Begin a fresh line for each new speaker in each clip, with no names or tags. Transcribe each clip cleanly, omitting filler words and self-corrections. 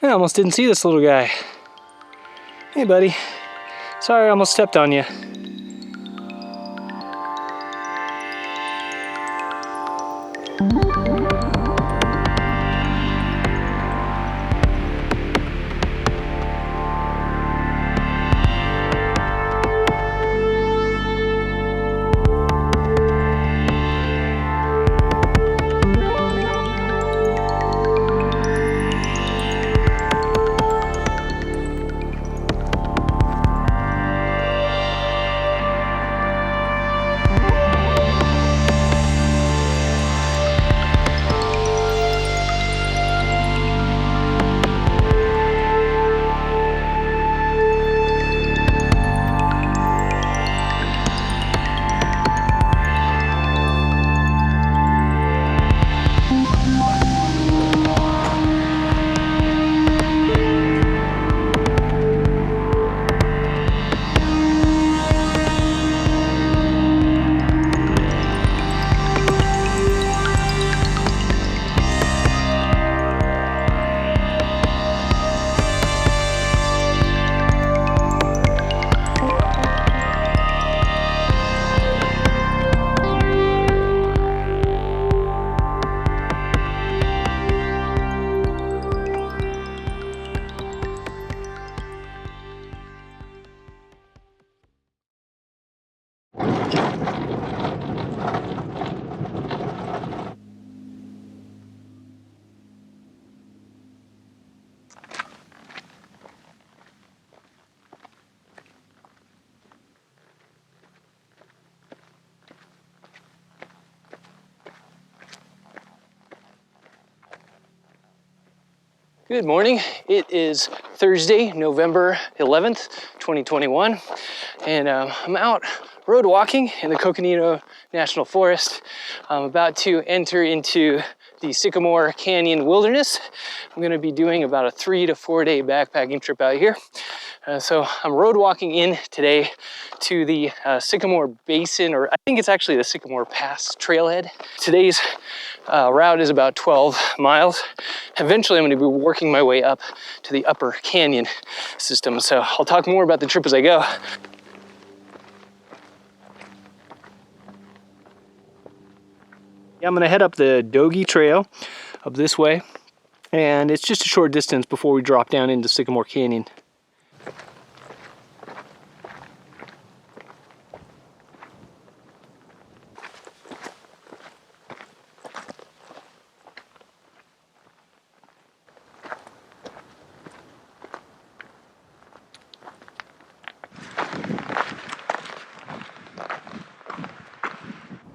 I almost didn't see this little guy. Hey buddy, sorry I almost stepped on you. Good morning. It is Thursday, November 11th, 2021, and I'm out road walking in the Coconino National Forest. I'm about to enter into the Sycamore Canyon wilderness. I'm going to be doing about a 3 to 4 day backpacking trip out here. So I'm road walking in today to the Sycamore Basin, or I think it's actually the Sycamore Pass trailhead. Today's route is about 12 miles. Eventually I'm going to be working my way up to the upper canyon system. So I'll talk more about the trip as I go. Yeah, I'm going to head up the Dogie Trail up this way, and it's just a short distance before we drop down into Sycamore Canyon.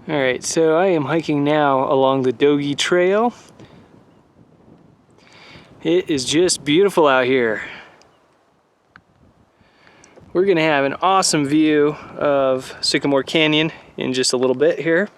All right, so I am hiking now along the Dogie Trail. It is just beautiful out here. We're gonna have an awesome view of Sycamore Canyon in just a little bit here.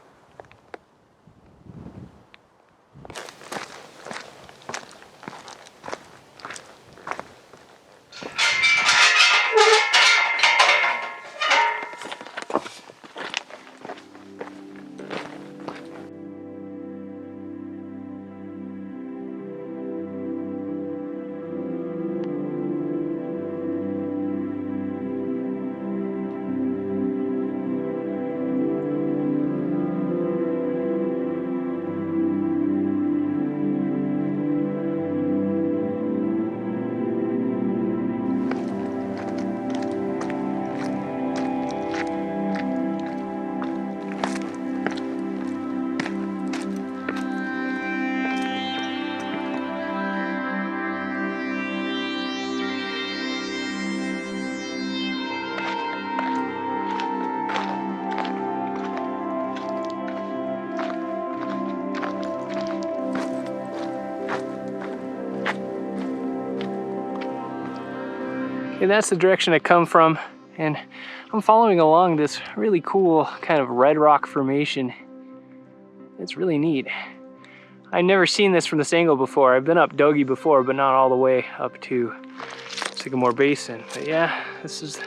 And that's the direction I come from, and I'm following along this really cool kind of red rock formation. It's really neat. I've never seen this from this angle before. I've been up Dogie before, but not all the way up to Sycamore Basin. But yeah, this is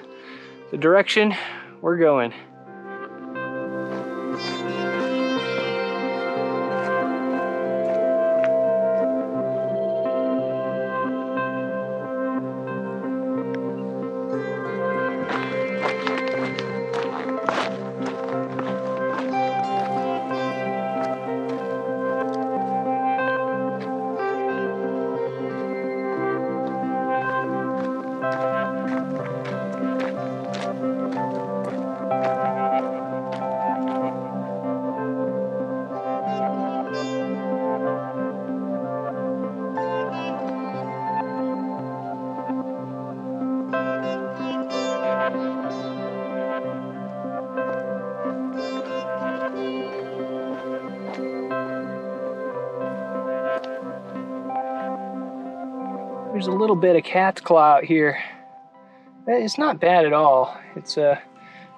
the direction we're going. There's a little bit of cat's claw out here. It's not bad at all. It's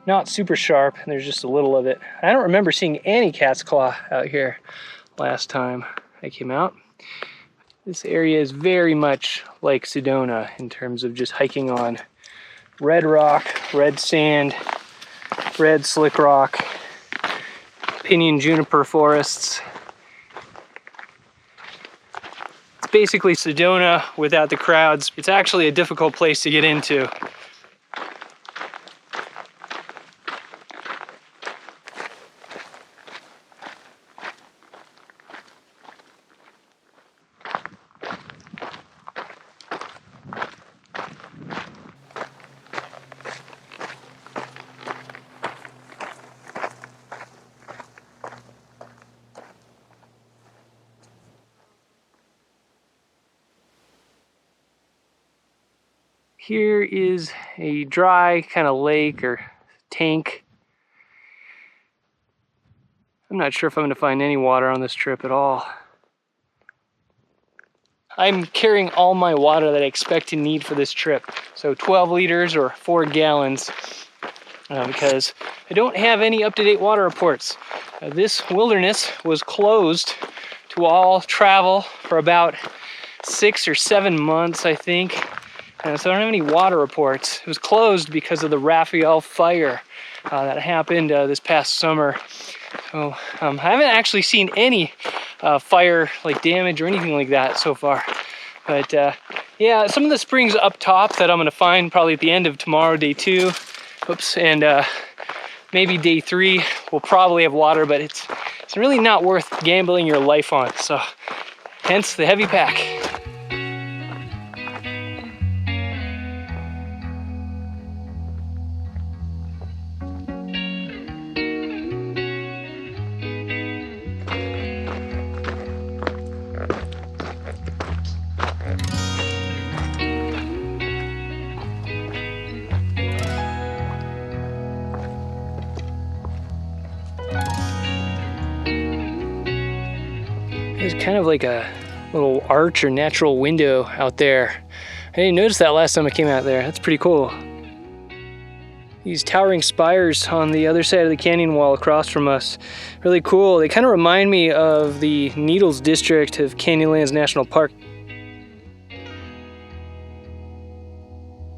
not super sharp, and there's just a little of it. I don't remember seeing any cat's claw out here last time I came out. This area is very much like Sedona in terms of just hiking on red rock, red sand, red slick rock, pinyon juniper forests. It's basically Sedona without the crowds. It's actually a difficult place to get into. Here is a dry kind of lake or tank. I'm not sure if I'm going to find any water on this trip at all. I'm carrying all my water that I expect to need for this trip. So 12 liters or 4 gallons because I don't have any up-to-date water reports. This wilderness was closed to all travel for about 6 or 7 months, I think. So I don't have any water reports. It was closed because of the Raphael fire that happened this past summer. So I haven't actually seen any fire like damage or anything like that so far. But yeah, some of the springs up top that I'm gonna find probably at the end of tomorrow, day 2. Oops, and maybe day 3 will probably have water, but it's really not worth gambling your life on. So hence the heavy pack. There's kind of like a little arch or natural window out there. I didn't notice that last time I came out there. That's pretty cool. These towering spires on the other side of the canyon wall across from us. Really cool. They kind of remind me of the Needles district of Canyonlands National Park.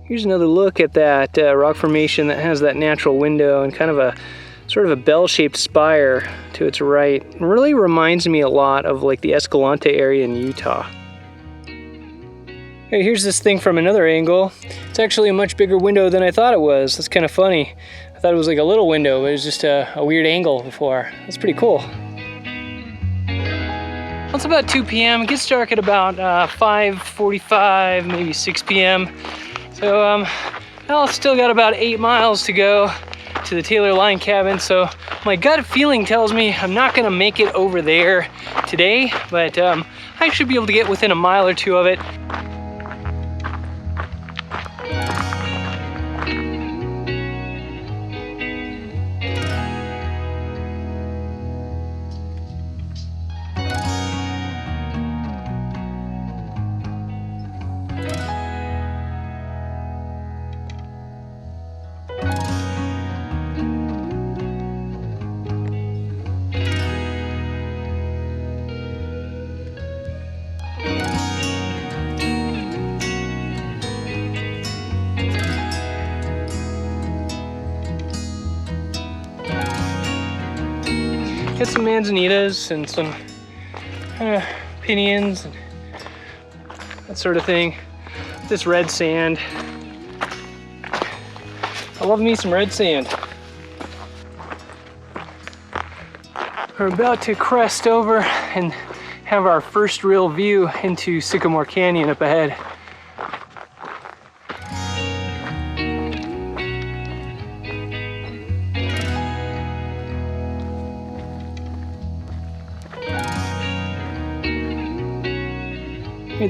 Here's another look at that rock formation that has that natural window and kind of a sort of a bell-shaped spire to its right. It really reminds me a lot of like the Escalante area in Utah. Hey, here's this thing from another angle. It's actually a much bigger window than I thought it was. That's kind of funny. I thought it was like a little window, but it was just a weird angle before. That's pretty cool. Well, it's about 2 p.m. It gets dark at about 5:45, maybe 6 p.m. So well, still got about 8 miles to go to the Taylor Line cabin. So my gut feeling tells me I'm not gonna make it over there today, but I should be able to get within a mile or 2 of it. Get some manzanitas and some pinions and that sort of thing. This red sand. I love me some red sand. We're about to crest over and have our first real view into Sycamore Canyon up ahead.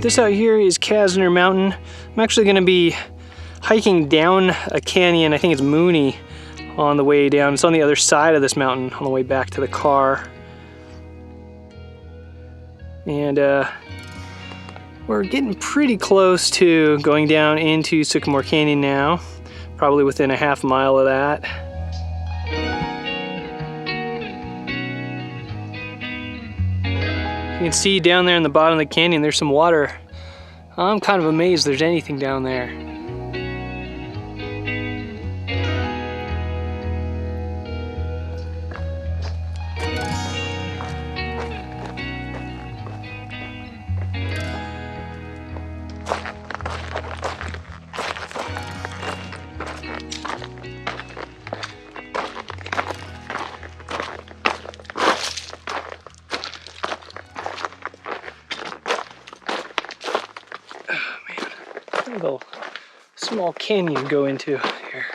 This out here is Casner Mountain. I'm actually going to be hiking down a canyon. I think it's Mooney on the way down. It's on the other side of this mountain on the way back to the car. And We're getting pretty close to going down into Sycamore Canyon now, probably within a half mile of that. You can see down there in the bottom of the canyon, there's some water. I'm kind of amazed there's anything down there. A small canyon go into here.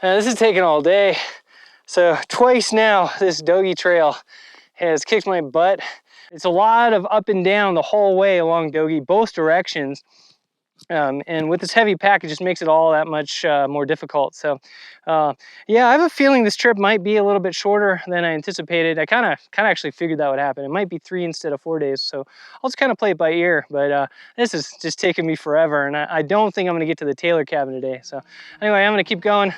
This is taking all day. So twice now, this Dogie Trail has kicked my butt. It's a lot of up and down the whole way along Dogie, both directions. And with this heavy pack, it just makes it all that much more difficult. So yeah, I have a feeling this trip might be a little bit shorter than I anticipated. I kind of actually figured that would happen. It might be 3 instead of 4 days. So I'll just kind of play it by ear, but this is just taking me forever. And I don't think I'm gonna get to the Taylor cabin today. So anyway, I'm gonna keep going.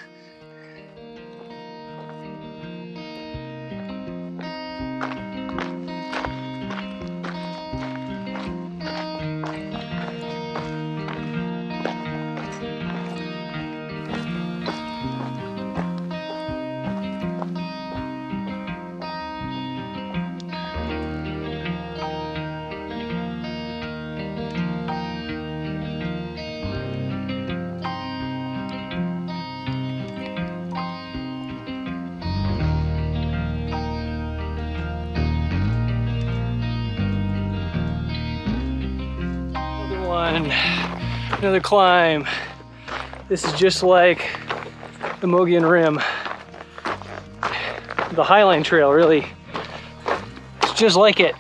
Another climb. This is just like the Mogollon Rim. The Highline Trail, really. It's just like it.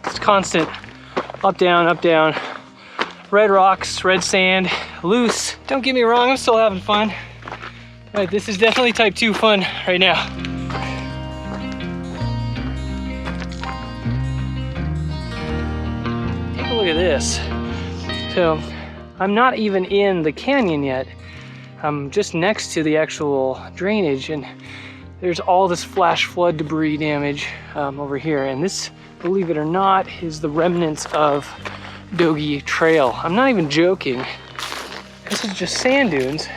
It's constant up, down. Red rocks, red sand, loose. Don't get me wrong, I'm still having fun. But this is definitely type 2 fun right now. Take a look at this. So, I'm not even in the canyon yet. I'm just next to the actual drainage, and there's all this flash flood debris damage over here. And this, believe it or not, is the remnants of Dogie Trail. I'm not even joking. This is just sand dunes.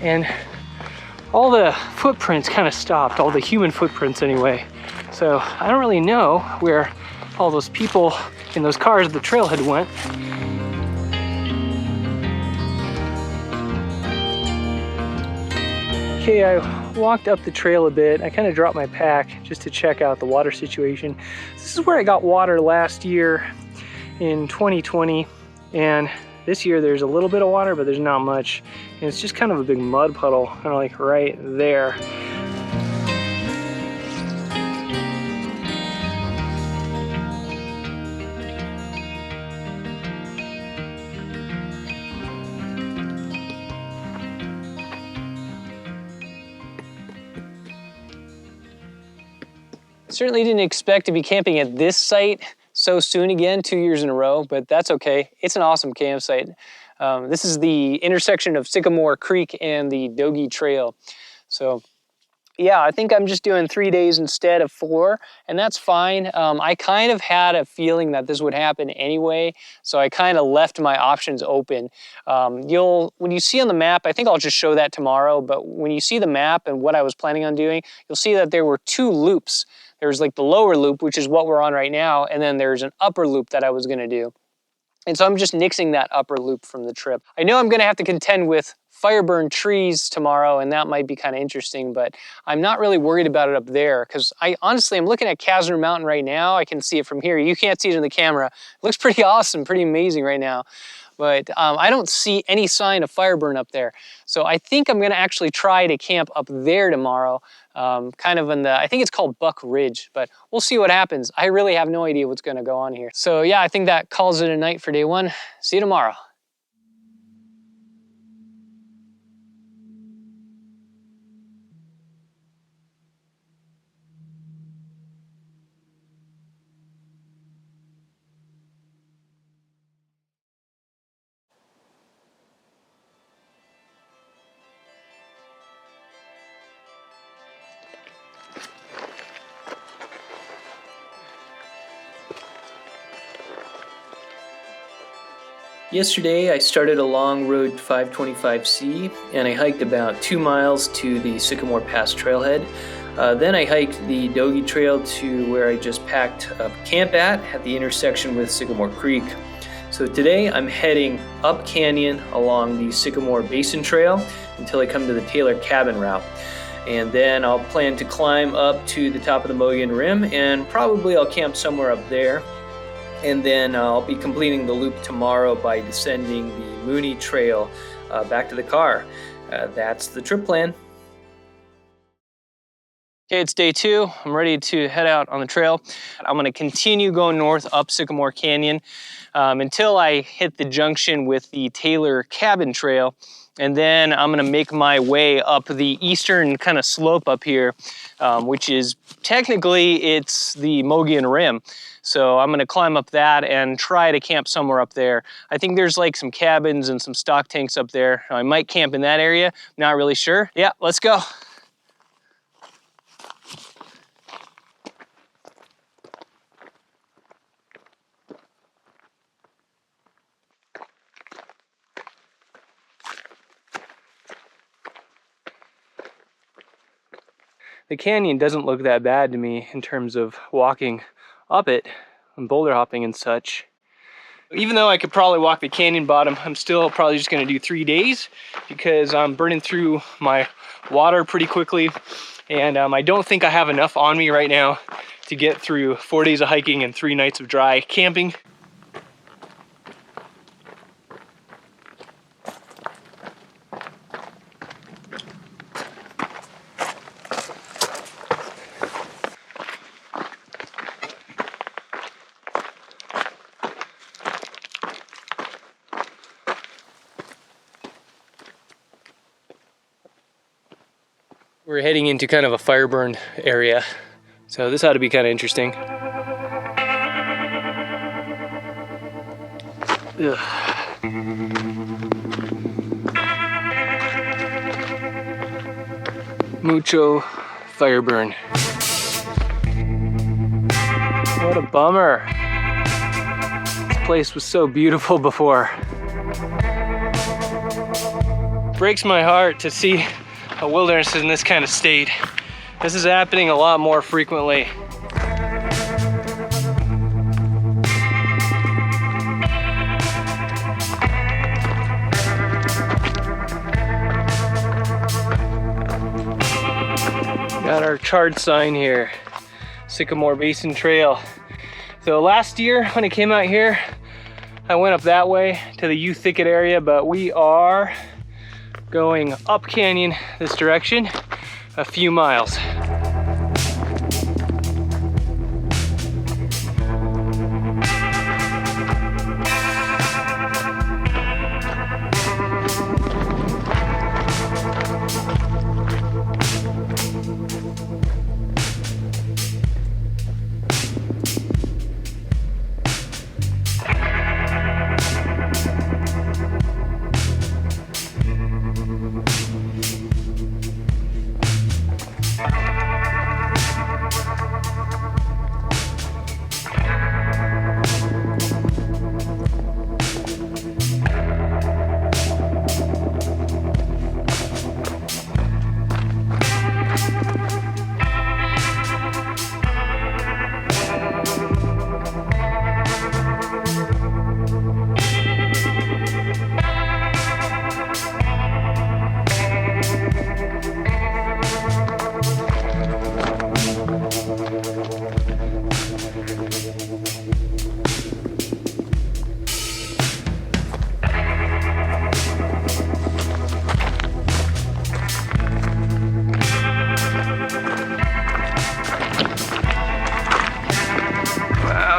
And all the footprints kind of stopped, all the human footprints anyway. So I don't really know where all those people in those cars at the trailhead went. Okay, I walked up the trail a bit. I kind of dropped my pack just to check out the water situation. This is where I got water last year in 2020, and this year there's a little bit of water, but there's not much. And it's just kind of a big mud puddle, kind of like right there. Certainly didn't expect to be camping at this site so soon again, 2 years in a row, but that's okay. It's an awesome campsite. This is the intersection of Sycamore Creek and the Dogie Trail. So yeah, I think I'm just doing 3 days instead of 4, and that's fine. I kind of had a feeling that this would happen anyway, so I kind of left my options open. When you see on the map, I think I'll just show that tomorrow, but when you see the map and what I was planning on doing, you'll see that there were 2 loops. There's like the lower loop, which is what we're on right now, and then there's an upper loop that I was gonna do. And so I'm just nixing that upper loop from the trip. I know I'm gonna have to contend with fire-burned trees tomorrow, and that might be kind of interesting, but I'm not really worried about it up there, because honestly, I'm looking at Casner Mountain right now. I can see it from here. You can't see it in the camera. It looks pretty awesome, pretty amazing right now. But I don't see any sign of fire burn up there. So I think I'm gonna actually try to camp up there tomorrow, kind of in the, I think it's called Buck Ridge, but we'll see what happens. I really have no idea what's gonna go on here. So yeah, I think that calls it a night for day 1. See you tomorrow. Yesterday I started along Road 525C and I hiked about 2 miles to the Sycamore Pass trailhead. Then I hiked the Dogie Trail to where I just packed up camp at the intersection with Sycamore Creek. So today I'm heading up canyon along the Sycamore Basin trail until I come to the Taylor Cabin route. And then I'll plan to climb up to the top of the Mogollon Rim, and probably I'll camp somewhere up there. And then I'll be completing the loop tomorrow by descending the Mooney Trail back to the car. That's the trip plan. Okay, it's day 2. I'm ready to head out on the trail. I'm gonna continue going north up Sycamore Canyon until I hit the junction with the Taylor Cabin Trail. And then I'm gonna make my way up the eastern kind of slope up here, which is technically it's the Mogollon Rim. So I'm gonna climb up that and try to camp somewhere up there. I think there's like some cabins and some stock tanks up there. I might camp in that area, not really sure. Yeah, let's go. The canyon doesn't look that bad to me in terms of walking up it and boulder hopping and such. Even though I could probably walk the canyon bottom, I'm still probably just gonna do 3 days because I'm burning through my water pretty quickly. And I don't think I have enough on me right now to get through 4 days of hiking and 3 nights of dry camping. We're heading into kind of a fire burn area, so this ought to be kind of interesting. Ugh. Mucho fire burn. What a bummer. This place was so beautiful before. Breaks my heart to see a wilderness in this kind of state. This is happening a lot more frequently. Got our charred sign here, Sycamore Basin Trail. So last year when I came out here, I went up that way to the yew thicket area, but we are going up canyon this direction a few miles.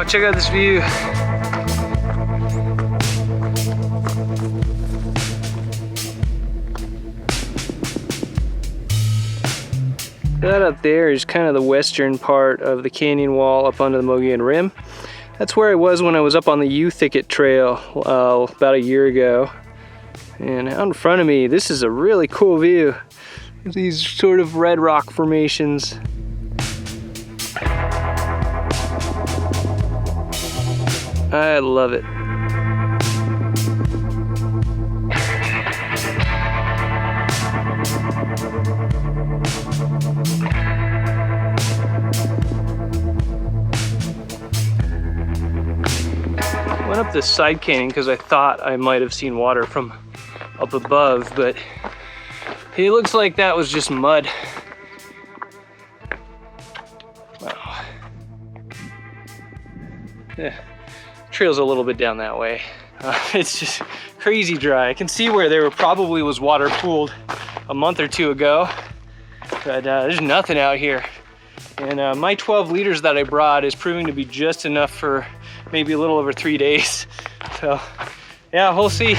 Check out this view. That up there is kind of the western part of the canyon wall up onto the Mogollon Rim. That's where I was when I was up on the yew thicket trail about a year ago. And out in front of me, this is a really cool view. These sort of red rock formations. I love it. up this side canyon because I thought I might have seen water from up above, but it looks like that was just mud. Wow. Yeah, trail's a little bit down that way. It's just crazy dry. I can see where there probably was water pooled a month or two ago, but there's nothing out here. And my 12 liters that I brought is proving to be just enough for maybe a little over 3 days. So yeah, we'll see.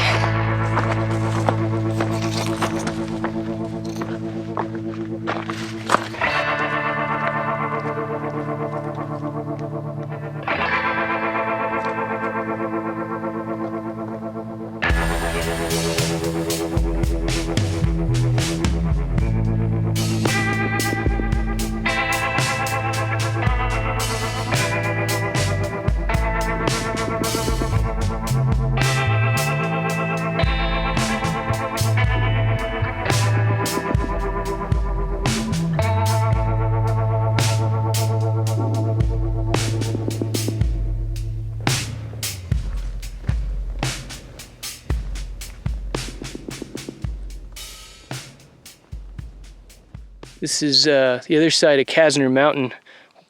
This is the other side of Casner Mountain,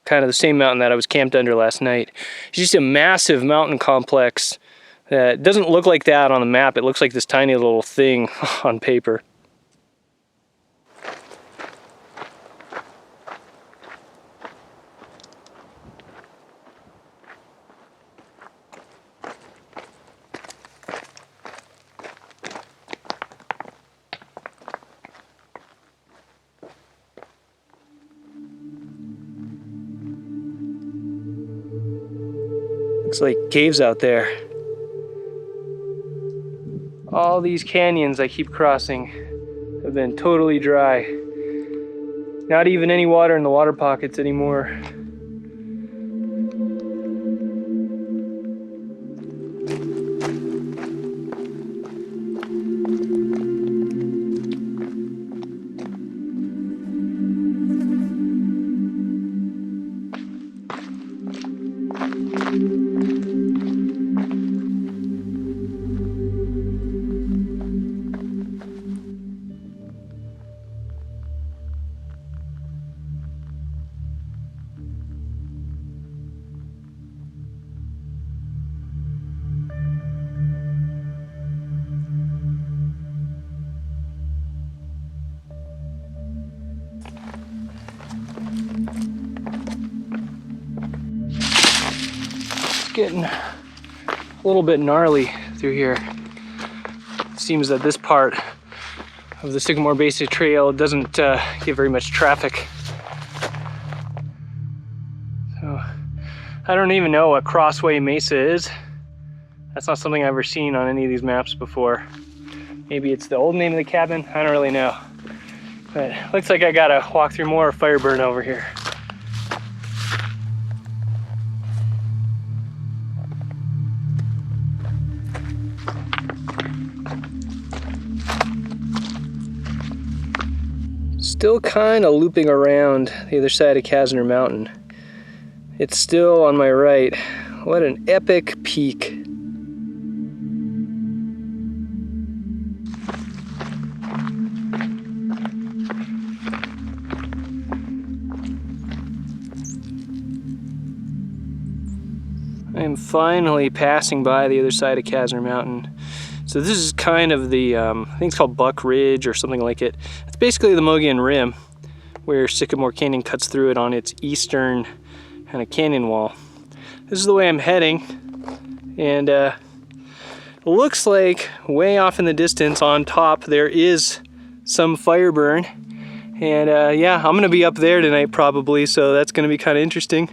kind of the same mountain that I was camped under last night. It's just a massive mountain complex that doesn't look like that on the map. It looks like this tiny little thing on paper. Looks like caves out there. All these canyons I keep crossing have been totally dry. Not even any water in the water pockets anymore. Getting a little bit gnarly through here. It seems that this part of the Sycamore Basin trail doesn't get very much traffic. So I don't even know what Crossway Mesa is. That's not something I've ever seen on any of these maps before. Maybe it's the old name of the cabin, I don't really know. But looks like I gotta walk through more fire burn over here. Still kind of looping around the other side of Casner Mountain. It's still on my right. What an epic peak. I am finally passing by the other side of Casner Mountain. So this is kind of the, I think it's called Buck Ridge or something like it. It's basically the Mogollon Rim, where Sycamore Canyon cuts through it on its eastern kind of canyon wall. This is the way I'm heading, and it looks like way off in the distance on top there is some fire burn. And yeah, I'm gonna be up there tonight probably, so that's gonna be kind of interesting.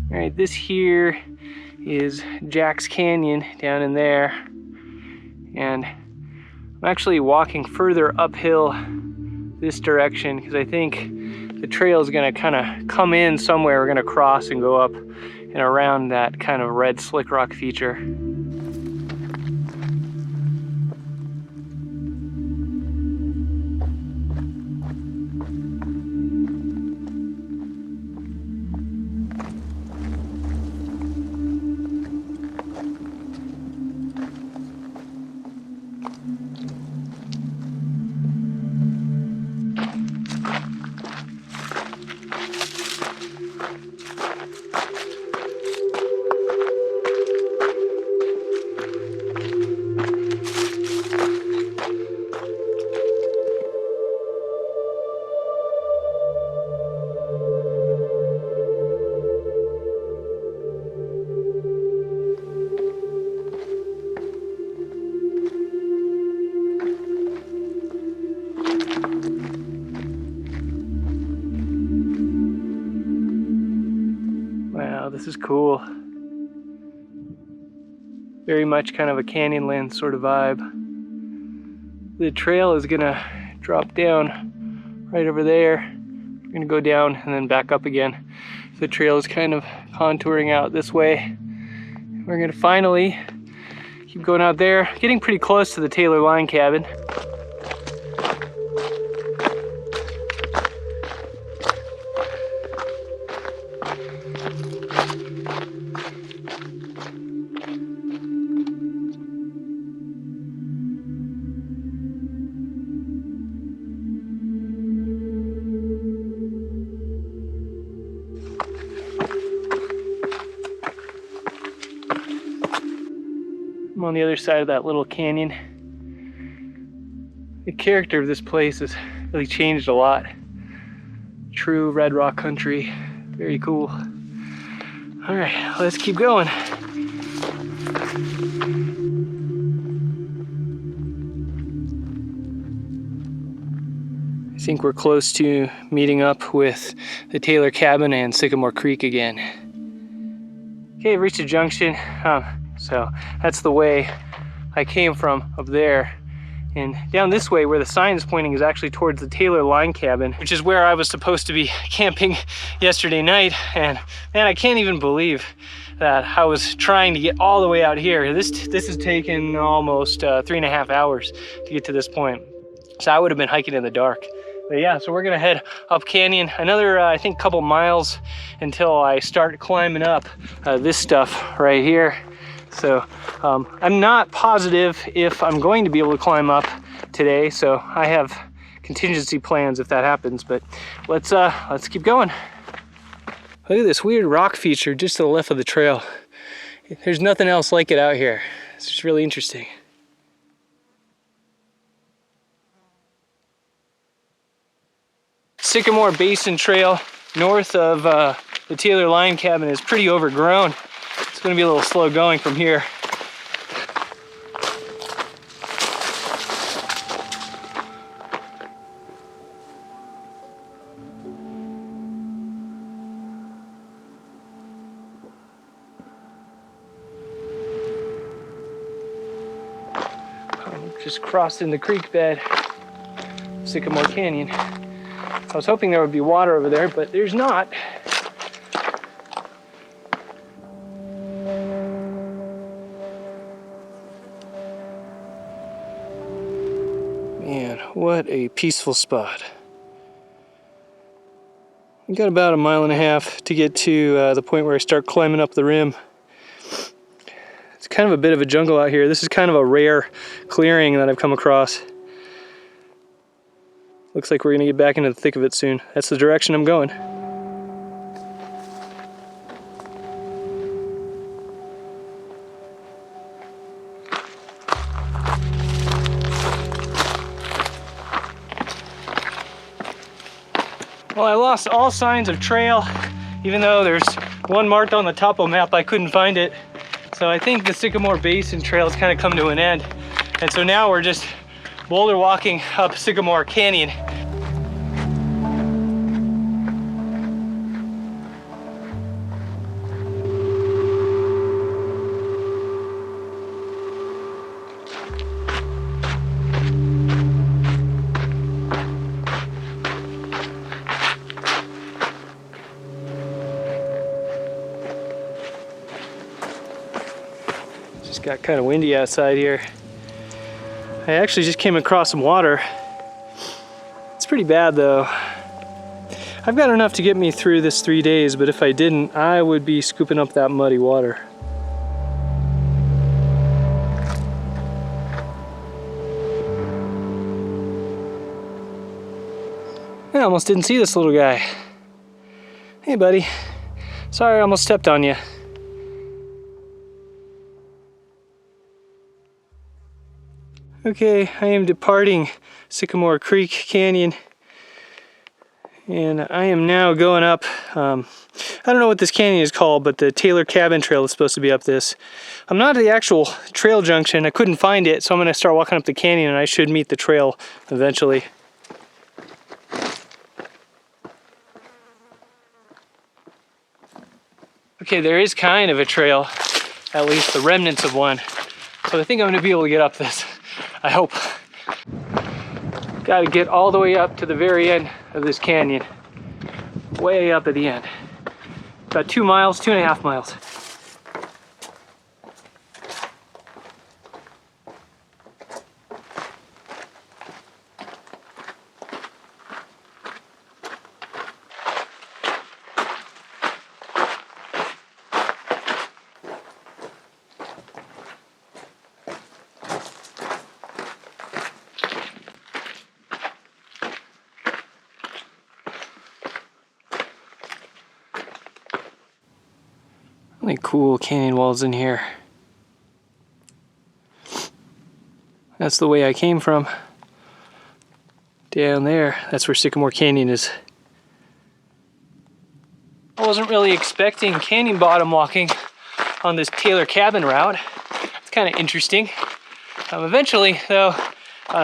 All right, this here is Jack's Canyon down in there. And I'm actually walking further uphill this direction because I think the trail is gonna kind of come in somewhere. We're gonna cross and go up and around that kind of red slick rock feature. Wow, this is cool. Very much kind of a Canyonland sort of vibe. The trail is gonna drop down right over there. We're gonna go down and then back up again. The trail is kind of contouring out this way. We're gonna finally keep going out there, getting pretty close to the Taylor Line cabin. I'm on the other side of that little canyon. The character of this place has really changed a lot. True red rock country, very cool. All right, let's keep going. I think we're close to meeting up with the Taylor cabin and Sycamore Creek again. Okay, I've reached a junction. So that's the way I came from up there. And down this way where the sign is pointing is actually towards the Taylor Line cabin, which is where I was supposed to be camping yesterday night. And man, I can't even believe that I was trying to get all the way out here. This has taken almost 3.5 hours to get to this point. So I would have been hiking in the dark. But yeah, so we're gonna head up canyon another, I think, couple miles until I start climbing up this stuff right here. So I'm not positive if I'm going to be able to climb up today, so I have contingency plans if that happens, but let's keep going. Look at this weird rock feature just to the left of the trail. There's nothing else like it out here. It's just really interesting. Sycamore Basin Trail north of the Taylor Line cabin is pretty overgrown. It's going to be a little slow going from here. Just crossed in the creek bed, Sycamore Canyon. I was hoping there would be water over there, but there's not. Man, what a peaceful spot. We got about 1.5 miles to get to the point where I start climbing up the rim. It's kind of a bit of a jungle out here. This is kind of a rare clearing that I've come across. Looks like we're gonna get back into the thick of it soon. That's the direction I'm going. Well, I lost all signs of trail, even though there's one marked on the topo map. I couldn't find it. So I think the Sycamore Basin Trail has kind of come to an end. And so now we're just boulder walking up Sycamore Canyon. Just got kind of windy outside here. I actually just came across some water. It's pretty bad though. I've got enough to get me through this 3 days, but if I didn't, I would be scooping up that muddy water. I almost didn't see this little guy. Hey buddy, sorry I almost stepped on you. Okay, I am departing Sycamore Creek Canyon, and I am now going up, I don't know what this canyon is called, but the Taylor Cabin Trail is supposed to be up this. I'm not at the actual trail junction, I couldn't find it, so I'm gonna start walking up the canyon and I should meet the trail eventually. Okay, there is kind of a trail, at least the remnants of one. So I think I'm gonna be able to get up this, I hope. Gotta get all the way up to the very end of this canyon. Way up at the end. About 2 miles, 2.5 miles. Really cool canyon walls in here. That's the way I came from. Down there, that's where Sycamore Canyon is. I wasn't really expecting canyon bottom walking on this Taylor Cabin route. It's kind of interesting. Eventually, though,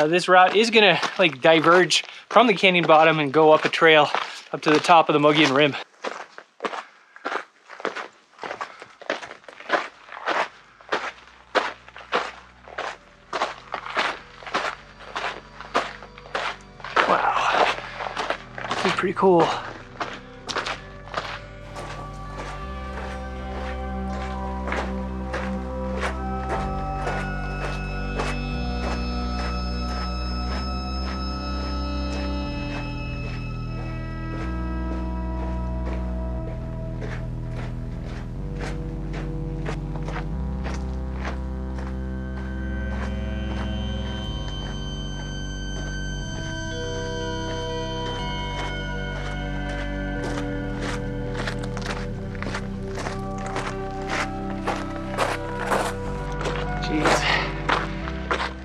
this route is gonna like diverge from the canyon bottom and go up a trail up to the top of the Mogollon Rim. Wow, this is pretty cool.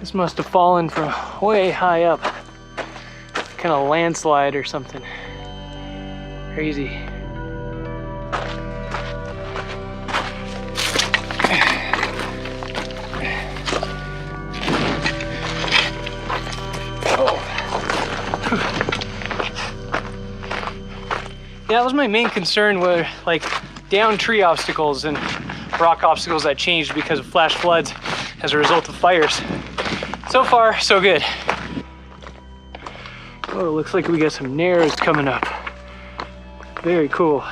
This must have fallen from way high up. Kind of landslide or something. Crazy. Oh. Yeah, that was my main concern, were like down tree obstacles and rock obstacles that changed because of flash floods as a result of fires. So far, so good. Oh, it looks like we got some narrows coming up. Very cool.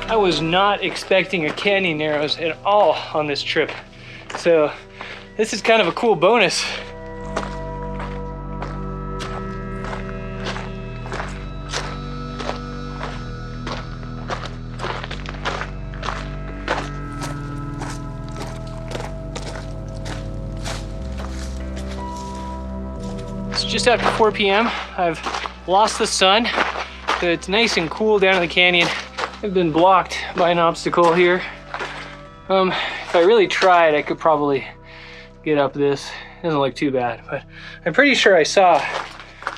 I was not expecting a canyon narrows at all on this trip. So this is kind of a cool bonus. It's just after 4 p.m. I've lost the sun, so it's nice and cool down in the canyon. I've been blocked by an obstacle here. If I really tried, I could probably get up this. It doesn't look too bad, but I'm pretty sure I saw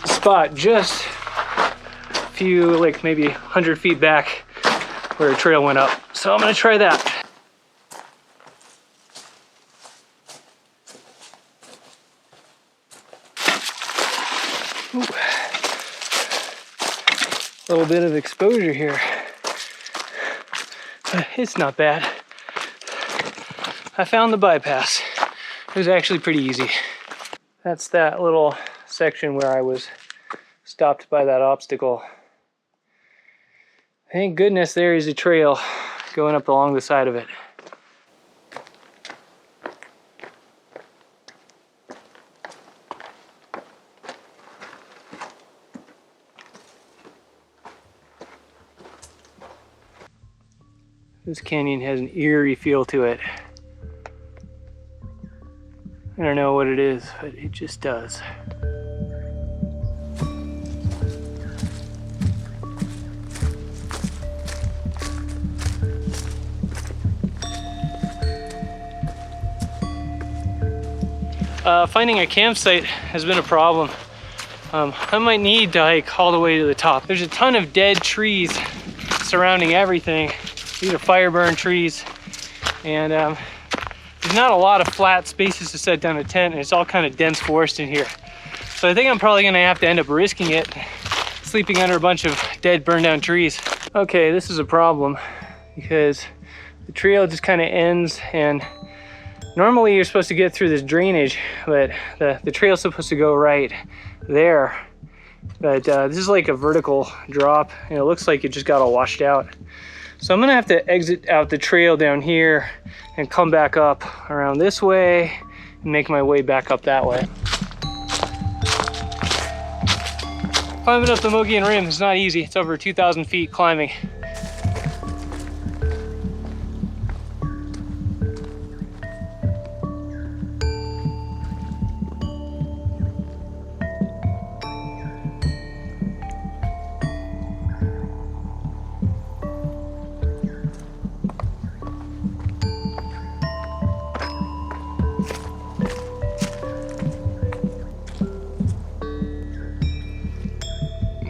a spot just a few, like maybe 100 feet back where a trail went up. So I'm gonna try that. a little bit of exposure here. It's not bad. I found the bypass. It was actually pretty easy. That's that little section where I was stopped by that obstacle. Thank goodness there is a trail going up along the side of it. This canyon has an eerie feel to it. I don't know what it is, but it just does. Finding a campsite has been a problem. I might need to hike all the way to the top. There's a ton of dead trees surrounding everything. These are fire burn trees, and there's not a lot of flat spaces to set down a tent, and it's all kind of dense forest in here. So I think I'm probably gonna have to end up risking it, sleeping under a bunch of dead, burned down trees. Okay, this is a problem because the trail just kind of ends, and normally you're supposed to get through this drainage, but the trail's supposed to go right there. But this is like a vertical drop, and it looks like it just got all washed out. So I'm gonna have to exit out the trail down here and come back up around this way and make my way back up that way. Climbing up the Mogollon Rim is not easy. It's over 2,000 feet climbing.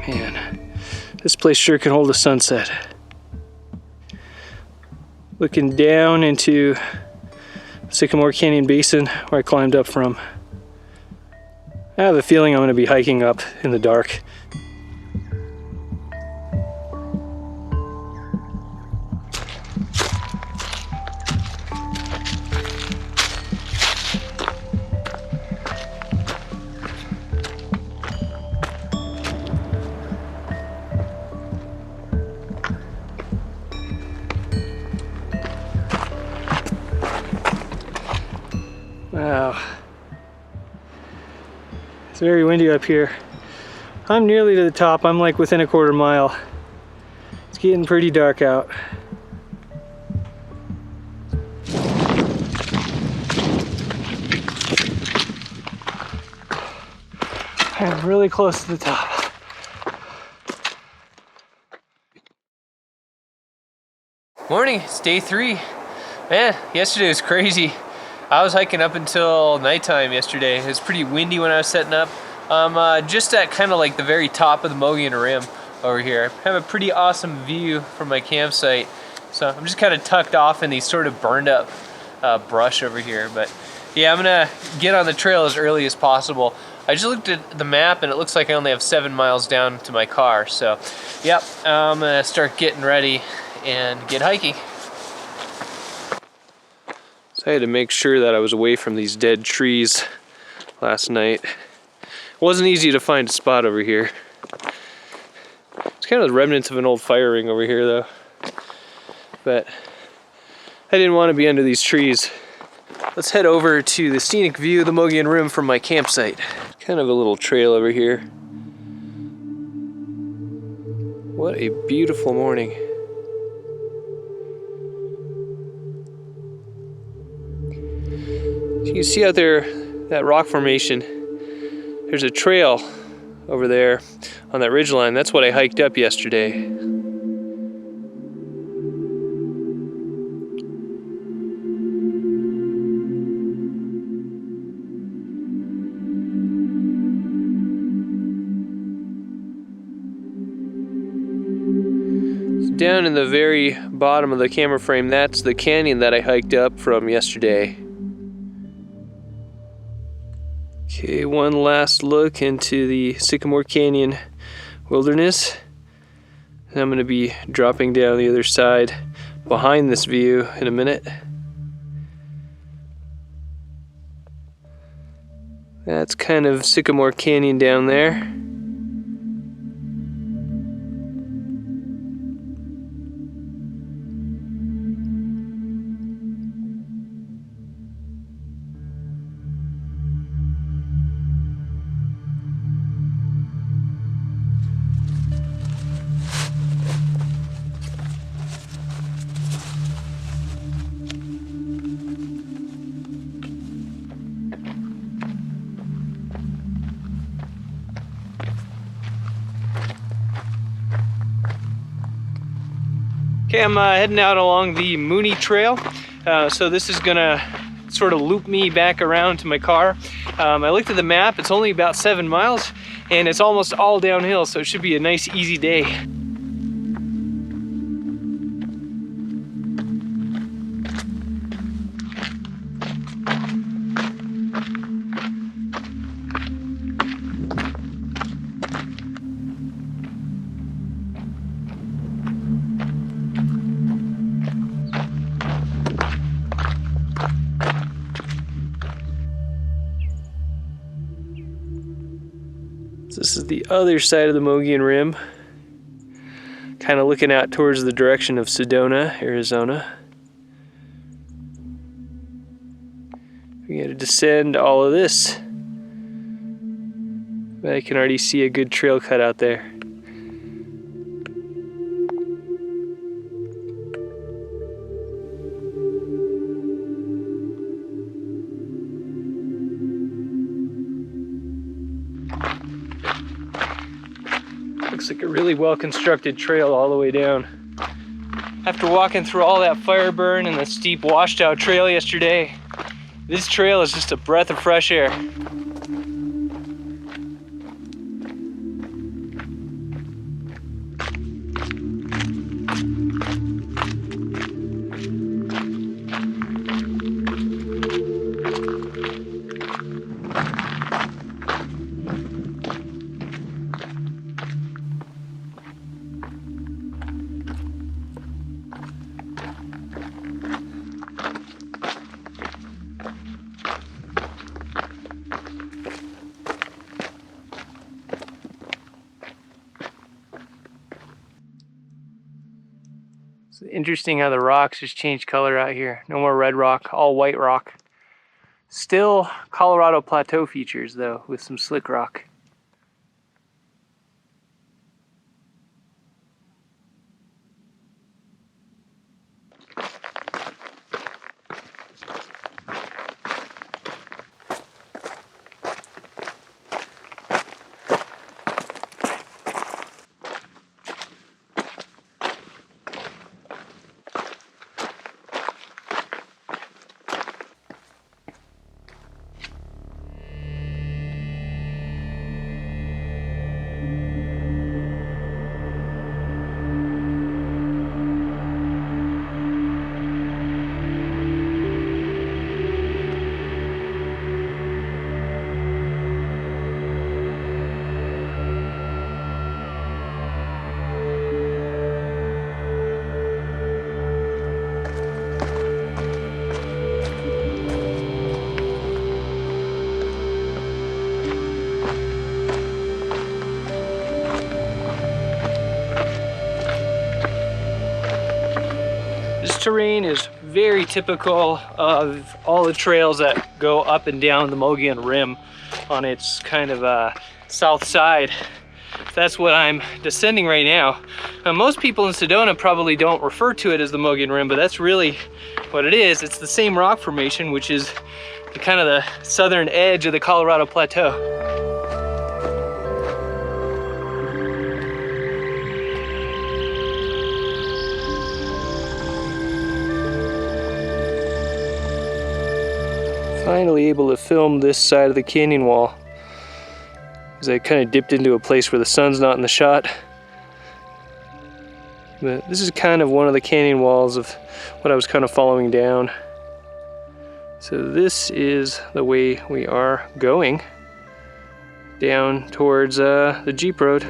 Man, this place sure can hold a sunset. Looking down into Sycamore Canyon Basin where I climbed up from. I have a feeling I'm going to be hiking up in the dark. Wow. It's very windy up here. I'm nearly to the top. I'm like within a quarter mile. It's getting pretty dark out. I'm really close to the top. Morning, it's day 3. Man, yesterday was crazy. I was hiking up until nighttime yesterday. It was pretty windy when I was setting up. Just at kind of like the very top of the Mogollon Rim over here. I have a pretty awesome view from my campsite. So I'm just kind of tucked off in these sort of burned up brush over here. But yeah, I'm gonna get on the trail as early as possible. I just looked at the map and it looks like I only have 7 miles down to my car. So yep, I'm gonna start getting ready and get hiking. I had to make sure that I was away from these dead trees last night. It wasn't easy to find a spot over here. It's kind of the remnants of an old fire ring over here though. But I didn't want to be under these trees. Let's head over to the scenic view of the Mogollon Rim from my campsite. Kind of a little trail over here. What a beautiful morning. You can see out there, that rock formation, there's a trail over there on that ridgeline. That's what I hiked up yesterday. Down in the very bottom of the camera frame, that's the canyon that I hiked up from yesterday. Okay, one last look into the Sycamore Canyon wilderness. And I'm going to be dropping down the other side behind this view in a minute. That's kind of Sycamore Canyon down there. Okay, I'm heading out along the Mooney Trail. So this is gonna sort of loop me back around to my car. I looked at the map, it's only about 7 miles and it's almost all downhill, so it should be a nice easy day. This is the other side of the Mogollon Rim, kind of looking out towards the direction of Sedona, Arizona. We got to descend all of this, but I can already see a good trail cut out there. Looks like a really well-constructed trail all the way down. After walking through all that fire burn and the steep washed out trail yesterday, this trail is just a breath of fresh air. It's interesting how the rocks just changed color out here. No more red rock, all white rock. Still Colorado Plateau features though, with some slick rock. Terrain is very typical of all the trails that go up and down the Mogollon Rim on its kind of south side. That's what I'm descending right now. Most people in Sedona probably don't refer to it as the Mogollon Rim, but that's really what it is. It's the same rock formation, which is the kind of the southern edge of the Colorado Plateau. Finally able to film this side of the canyon wall, because I kind of dipped into a place where the sun's not in the shot. But this is kind of one of the canyon walls of what I was kind of following down. So this is the way we are going down towards the Jeep road.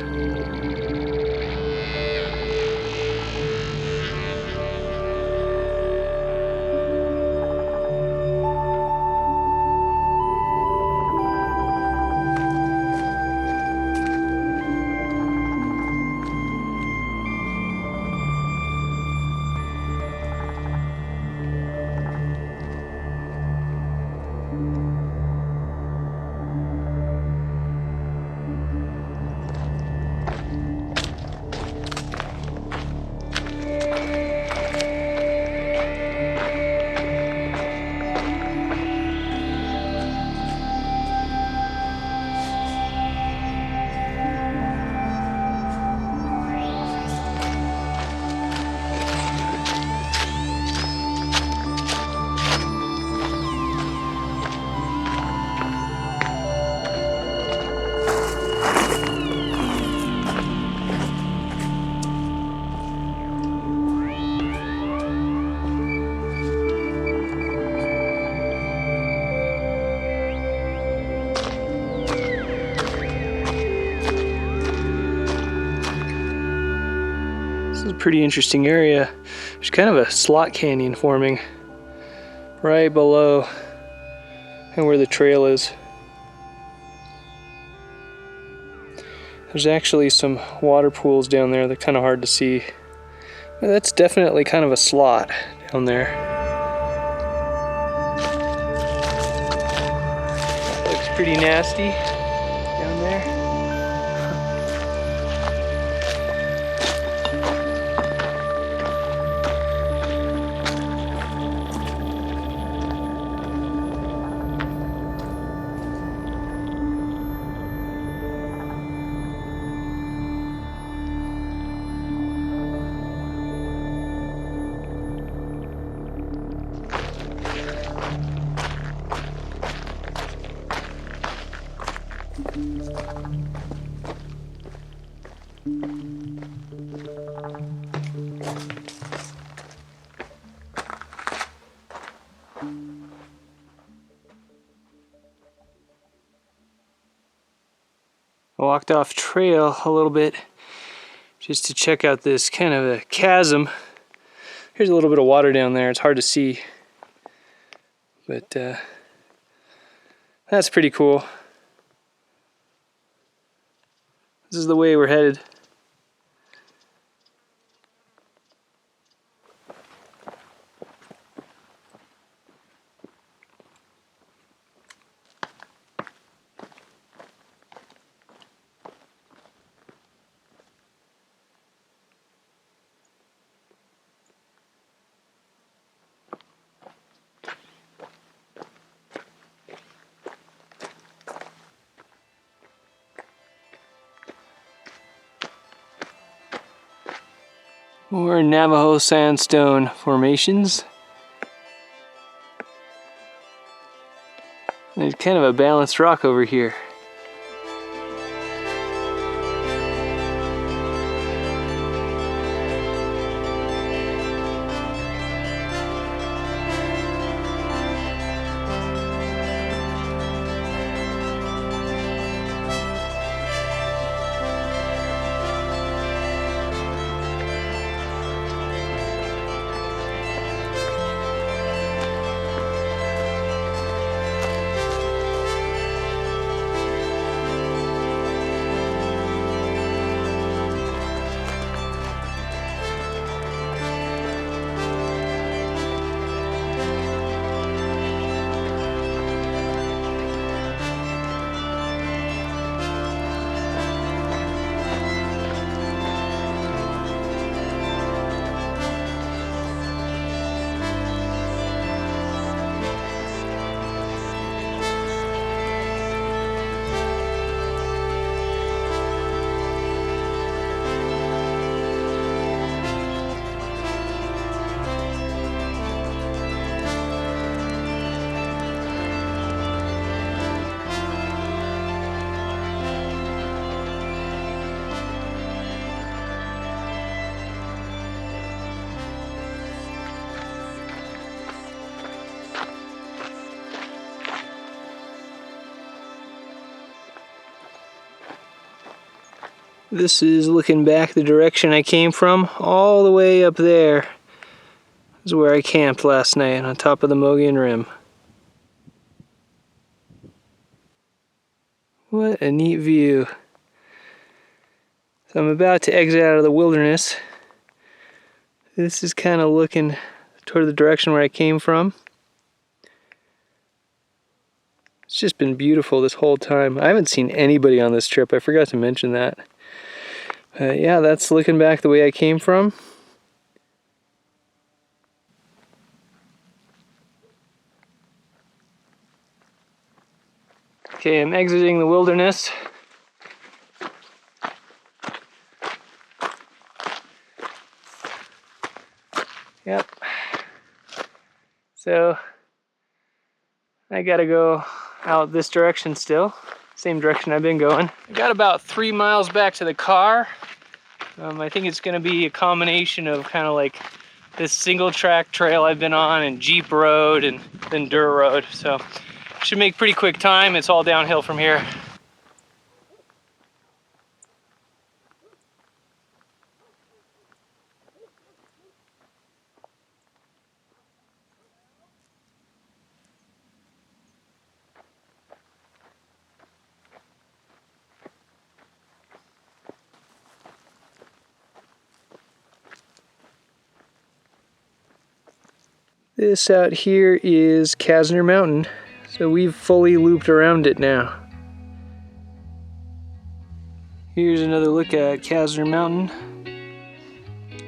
pretty interesting area. There's kind of a slot canyon forming right below and where the trail is. There's actually some water pools down there. They're kind of hard to see. But that's definitely kind of a slot down there. That looks pretty nasty down there. I walked off trail a little bit just to check out this kind of a chasm. Here's a little bit of water down there. It's hard to see, but that's pretty cool. This is the way we're headed. More Navajo sandstone formations. There's kind of a balanced rock over here. This is looking back the direction I came from, all the way up there. This is where I camped last night on top of the Mogollon Rim. What a neat view. So I'm about to exit out of the wilderness. This is kind of looking toward the direction where I came from. It's just been beautiful this whole time. I haven't seen anybody on this trip. I forgot to mention that. Yeah, that's looking back the way I came from. Okay, I'm exiting the wilderness. Yep. So I gotta go out this direction still. Same direction I've been going. I got about 3 miles back to the car. I think it's gonna be a combination of kind of like this single track trail I've been on and Jeep road and then dirt road. So should make pretty quick time. It's all downhill from here. This out here is Casner Mountain, so we've fully looped around it now. Here's another look at Casner Mountain.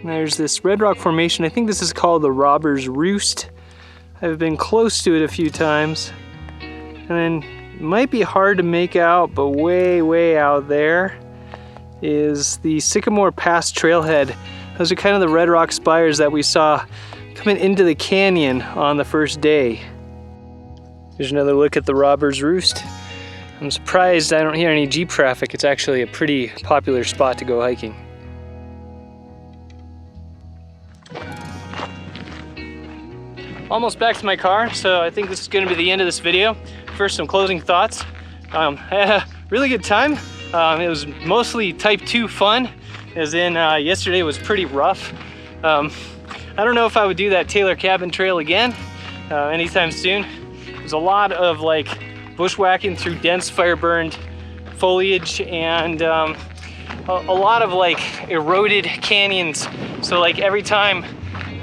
There's this red rock formation. I think this is called the Robber's Roost. I've been close to it a few times. And then it might be hard to make out, but way out there is the Sycamore Pass trailhead. Those are kind of the red rock spires that we saw coming into the canyon on the first day. Here's another look at the Robber's Roost. I'm surprised I don't hear any Jeep traffic. It's actually a pretty popular spot to go hiking. Almost back to my car, so I think this is going to be the end of this video. First, some closing thoughts. I had a really good time. It was mostly type 2 fun, as in yesterday was pretty rough. I don't know if I would do that Taylor Cabin Trail again anytime soon. There's a lot of like bushwhacking through dense fire burned foliage and a lot of like eroded canyons. So like every time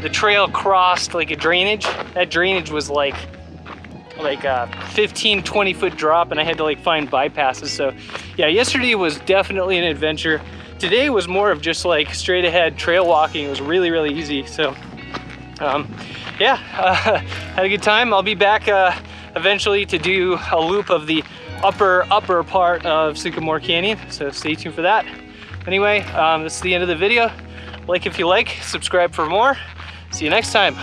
the trail crossed like a drainage, that drainage was like a 15-20 foot drop, and I had to like find bypasses. So yeah, yesterday was definitely an adventure. Today was more of just like straight ahead trail walking. It was really easy. So yeah, had a good time. I'll be back eventually to do a loop of the upper part of Sycamore Canyon, so stay tuned for that. Anyway, this is the end of the video. Like if you like, subscribe for more. See you next time.